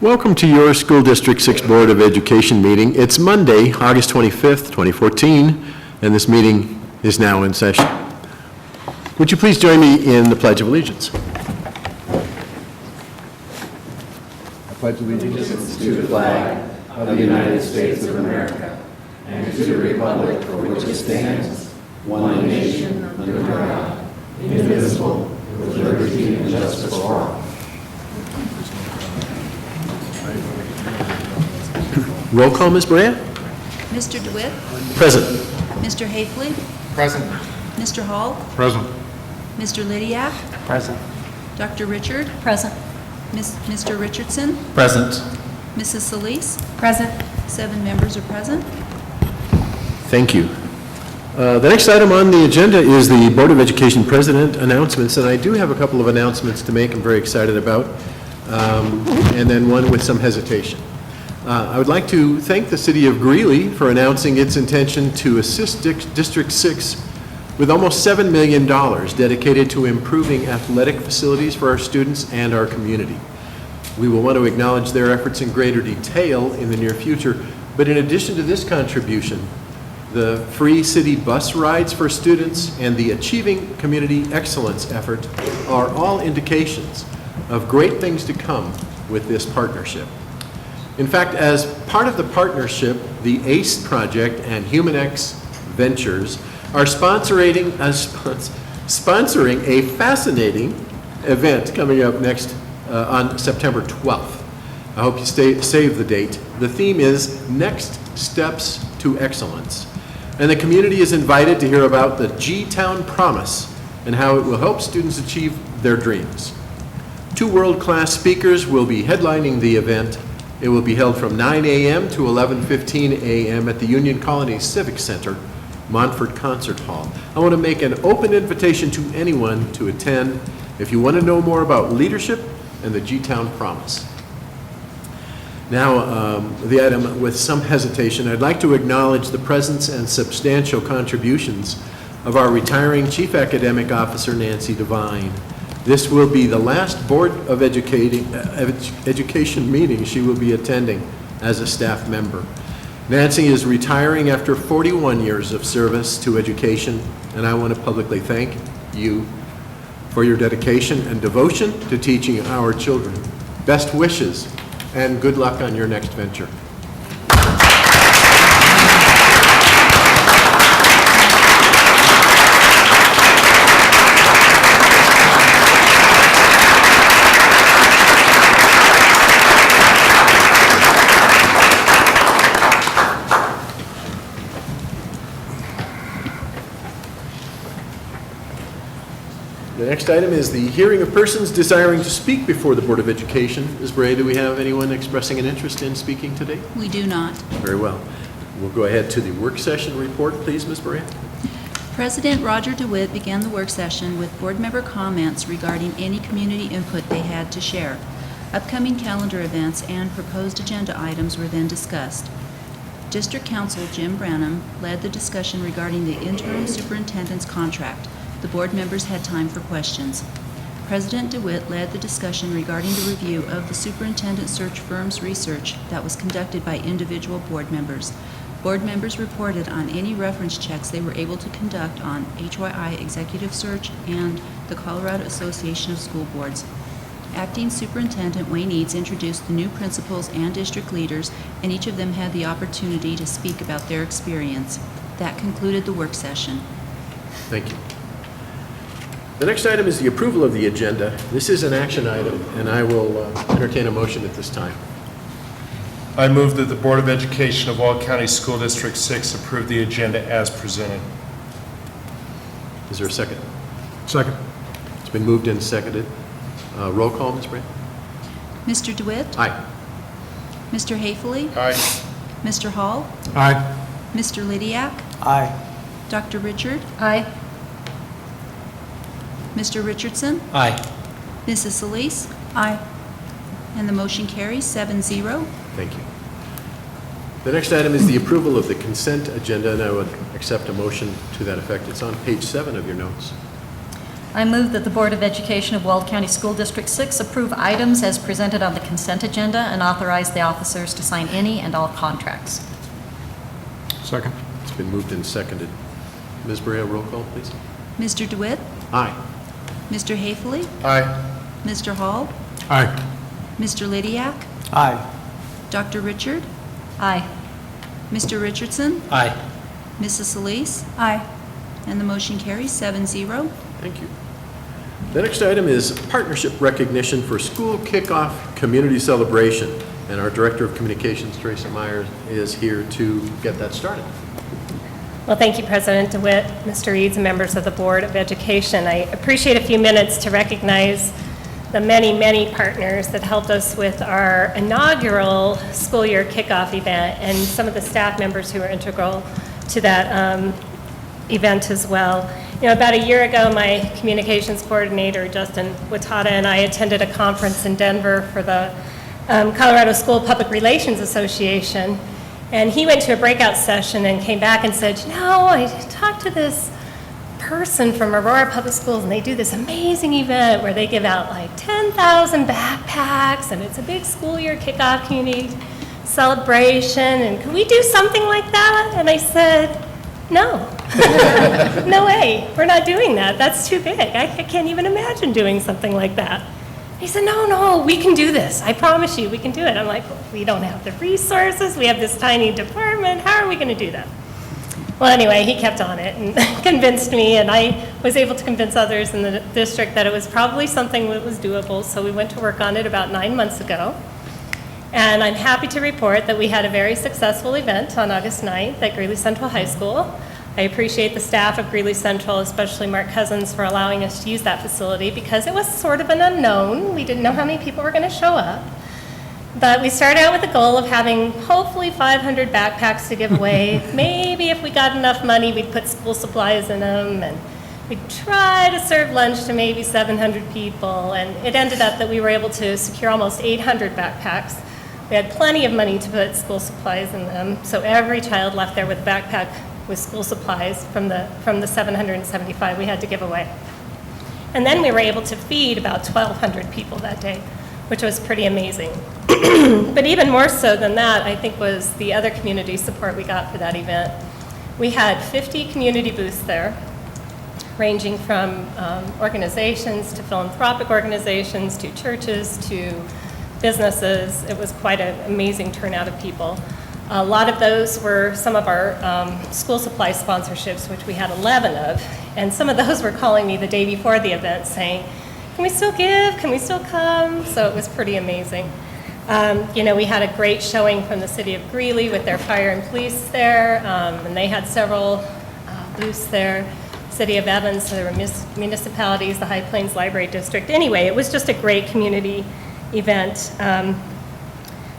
Welcome to your School District 6 Board of Education meeting. It's Monday, August 25th, 2014, and this meeting is now in session. Would you please join me in the Pledge of Allegiance? I pledge allegiance to the flag of the United States of America and to the republic for which it stands, one nation, under God, indivisible, with liberty and justice for all. Roll call, Ms. Brea? Mr. DeWitt? Present. Mr. Hafley? Present. Mr. Hall? Present. Mr. Lydiak? Present. Dr. Richard? Present. Mr. Richardson? Present. Mrs. Solis? Present. 7 members are present. Thank you. The next item on the agenda is the Board of Education President announcements, and I do have a couple of announcements to make I'm very excited about, and then one with some hesitation. I would like to thank the City of Greeley for announcing its intention to assist District 6 with almost $7 million dedicated to improving athletic facilities for our students and our community. We will want to acknowledge their efforts in greater detail in the near future, but in addition to this contribution, the free city bus rides for students and the Achieving Community Excellence effort are all indications of great things to come with this partnership. In fact, as part of the partnership, the ACE Project and HumanX Ventures are sponsoring a fascinating event coming up next on September 12th. I hope you save the date. The theme is Next Steps to Excellence. And the community is invited to hear about the G-Town Promise and how it will help students achieve their dreams. 2 world-class speakers will be headlining the event. It will be held from 9 a.m. to 11:15 a.m. at the Union Colony Civic Center, Montfort Concert Hall. I want to make an open invitation to anyone to attend if you want to know more about leadership and the G-Town Promise. Now, the item with some hesitation, I'd like to acknowledge the presence and substantial contributions of our retiring Chief Academic Officer, Nancy Devine. This will be the last Board of Education meeting she will be attending as a staff member. Nancy is retiring after 41 years of service to education, and I want to publicly thank you for your dedication and devotion to teaching our children. Best wishes and good luck on your next venture. The next item is the hearing of persons desiring to speak before the Board of Education. Ms. Bray, do we have anyone expressing an interest in speaking today? We do not. Very well. We'll go ahead to the work session report, please, Ms. Bray. President Roger DeWitt began the work session with board member comments regarding any community input they had to share. Upcoming calendar events and proposed agenda items were then discussed. District Counsel Jim Branham led the discussion regarding the interim superintendent's contract. The board members had time for questions. President DeWitt led the discussion regarding the review of the superintendent search firm's research that was conducted by individual board members. Board members reported on any reference checks they were able to conduct on HYI Executive Search and the Colorado Association of School Boards. Acting Superintendent Wayne Eads introduced the new principals and district leaders, and each of them had the opportunity to speak about their experience. That concluded the work session. Thank you. The next item is the approval of the agenda. This is an action item, and I will entertain a motion at this time. I move that the Board of Education of Weld County School District 6 approve the agenda as presented. Is there a second? Second. It's been moved and seconded. Roll call, Ms. Bray. Mr. DeWitt? Aye. Mr. Hafley? Aye. Mr. Hall? Aye. Mr. Lydiak? Aye. Dr. Richard? Aye. Mr. Richardson? Aye. Mrs. Solis? Aye. And the motion carries 7-0. Thank you. The next item is the approval of the consent agenda, and I would accept a motion to that effect. It's on page 7 of your notes. I move that the Board of Education of Weld County School District 6 approve items as presented on the consent agenda and authorize the officers to sign any and all contracts. Second. It's been moved and seconded. Ms. Brea, roll call, please. Mr. DeWitt? Aye. Mr. Haefele? Aye. Mr. Hall? Aye. Mr. Lydiak? Aye. Dr. Richard? Aye. Mr. Richardson? Aye. Mrs. Solis? Aye. And the motion carries 7-0. Thank you. The next item is partnership recognition for school kickoff community celebration. And our Director of Communications, Teresa Myers, is here to get that started. Well, thank you, President DeWitt, Mr. Eads, and members of the Board of Education. I appreciate a few minutes to recognize the many, many partners that helped us with our inaugural school year kickoff event and some of the staff members who were integral to that event as well. You know, about a year ago, my communications coordinator, Justin Watata, and I attended a conference in Denver for the Colorado School Public Relations Association. And he went to a breakout session and came back and said, you know, I talked to this person from Aurora Public Schools, and they do this amazing event where they give out like 10,000 backpacks, and it's a big school year kickoff community celebration, and can we do something like that? And I said, no, no way, we're not doing that. That's too big. I can't even imagine doing something like that. He said, no, we can do this. I promise you, we can do it. I'm like, well, we don't have the resources. We have this tiny department. How are we going to do that? Well, anyway, he kept on it and convinced me, and I was able to convince others in the district that it was probably something that was doable, so we went to work on it about 9 months ago. And I'm happy to report that we had a very successful event on August 9th at Greeley Central High School. I appreciate the staff of Greeley Central, especially Mark Cousins, for allowing us to use that facility because it was sort of an unknown. We didn't know how many people were going to show up. But we started out with the goal of having hopefully 500 backpacks to give away. Maybe if we got enough money, we'd put school supplies in them, and we'd try to serve lunch to maybe 700 people. And it ended up that we were able to secure almost 800 backpacks. We had plenty of money to put school supplies in them, so every child left there with a backpack with school supplies from the 775 we had to give away. And then we were able to feed about 1,200 people that day, which was pretty amazing. But even more so than that, I think, was the other community support we got for that event. We had 50 community booths there, ranging from organizations to philanthropic organizations to churches to businesses. It was quite an amazing turnout of people. A lot of those were some of our school supply sponsorships, which we had 11 of, and some of those were calling me the day before the event saying, can we still give? Can we still come? So it was pretty amazing. You know, we had a great showing from the city of Greeley with their fire and police there, and they had several booths there. City of Evans, so there were municipalities, the High Plains Library District. Anyway, it was just a great community event.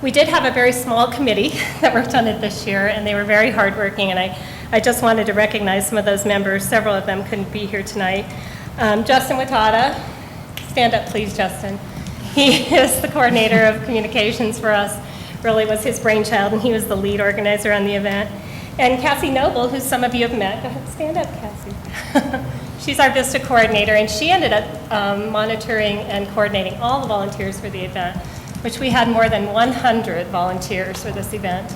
We did have a very small committee that worked on it this year, and they were very hardworking, and I just wanted to recognize some of those members. Several of them couldn't be here tonight. Justin Watata, stand up please, Justin. He is the coordinator of communications for us, really was his brainchild, and he was the lead organizer on the event. And Cassie Noble, who some of you have met, go ahead, stand up, Cassie. She's our VISTA coordinator, and she ended up monitoring and coordinating all the volunteers for the event, which we had more than 100 volunteers for this event.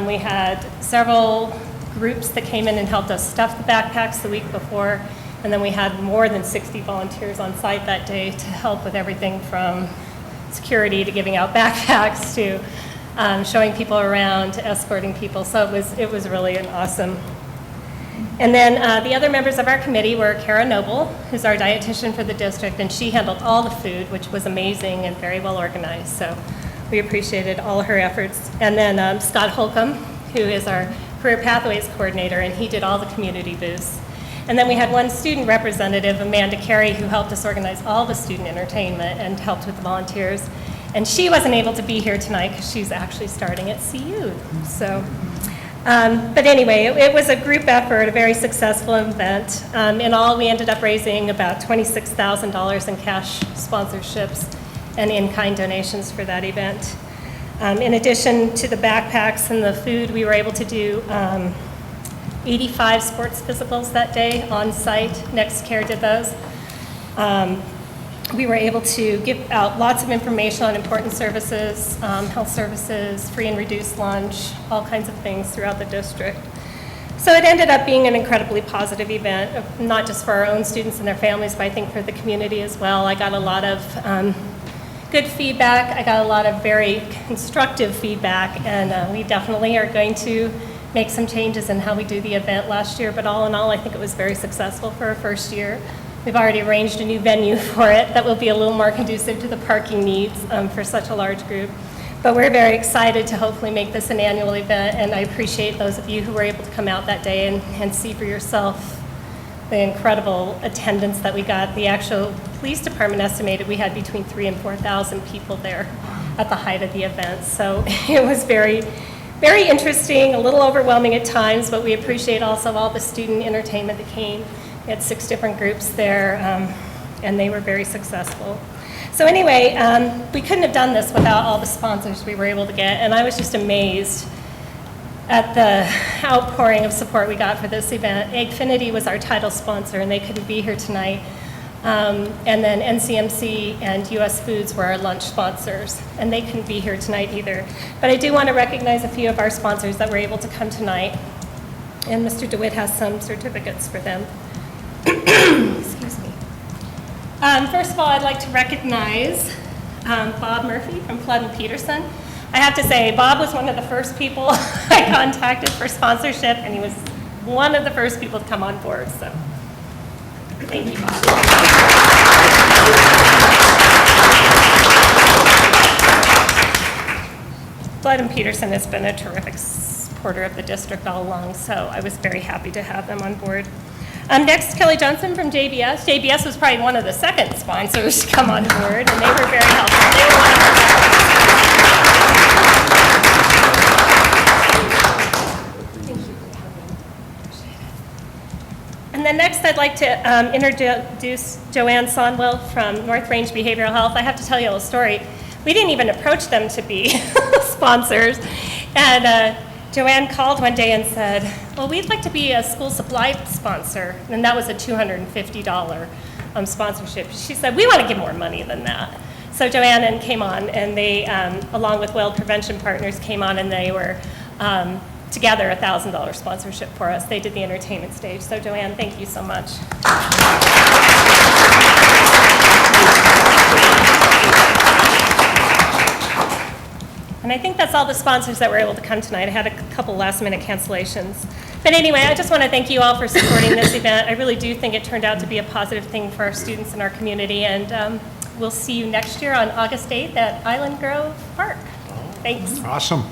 We had several groups that came in and helped us stuff the backpacks the week before, and then we had more than 60 volunteers on site that day to help with everything from security to giving out backpacks to showing people around to escorting people. So it was really an awesome. And then the other members of our committee were Kara Noble, who's our dietitian for the district, and she handled all the food, which was amazing and very well organized. So we appreciated all her efforts. And then Scott Holcomb, who is our career pathways coordinator, and he did all the community booths. And then we had one student representative, Amanda Carey, who helped us organize all the student entertainment and helped with the volunteers. And she wasn't able to be here tonight because she's actually starting at CU. So. But anyway, it was a group effort, a very successful event. In all, we ended up raising about $26,000 in cash sponsorships and in-kind donations for that event. In addition to the backpacks and the food, we were able to do 85 sports physicals that day on site. Next Care did those. We were able to give out lots of information on important services, health services, free and reduced lunch, all kinds of things throughout the district. So it ended up being an incredibly positive event, not just for our own students and their families, but I think for the community as well. I got a lot of good feedback. I got a lot of very constructive feedback, and we definitely are going to make some changes in how we do the event last year, but all in all, I think it was very successful for our first year. We've already arranged a new venue for it that will be a little more conducive to the parking needs for such a large group. But we're very excited to hopefully make this an annual event, and I appreciate those of you who were able to come out that day and see for yourself the incredible attendance that we got. The actual police department estimated we had between 3,000 and 4,000 people there at the height of the event. So it was very, very interesting, a little overwhelming at times, but we appreciate also all the student entertainment that came. We had 6 different groups there, and they were very successful. So anyway, we couldn't have done this without all the sponsors we were able to get, and I was just amazed at the outpouring of support we got for this event. Eggfinity was our title sponsor, and they couldn't be here tonight. And then NCMC and US Foods were our lunch sponsors, and they couldn't be here tonight either. But I do want to recognize a few of our sponsors that were able to come tonight, and Mr. DeWitt has some certificates for them. Excuse me. First of all, I'd like to recognize Bob Murphy from Flood and Peterson. I have to say, Bob was one of the first people I contacted for sponsorship, and he was one of the first people to come on board, so thank you, Bob. Flood and Peterson has been a terrific supporter of the district all along, so I was very happy to have them on board. Next, Kelly Johnson from JBS. JBS was probably one of the second sponsors to come on board, and they were very helpful. They were one of And then next, I'd like to introduce Joanne Sonwell from North Range Behavioral Health. I have to tell you a little story. We didn't even approach them to be sponsors, and Joanne called one day and said, well, we'd like to be a school supply sponsor, and that was a $250 sponsorship. She said, we want to give more money than that. So Joanne came on, and they, along with Weld Prevention Partners, came on, and they were together a $1,000 sponsorship for us. They did the entertainment stage. So Joanne, thank you so much. And I think that's all the sponsors that were able to come tonight. I had a couple last-minute cancellations. But anyway, I just want to thank you all for supporting this event. I really do think it turned out to be a positive thing for our students in our community. And we'll see you next year on August 8th at Island Grove Park. Thanks. Awesome.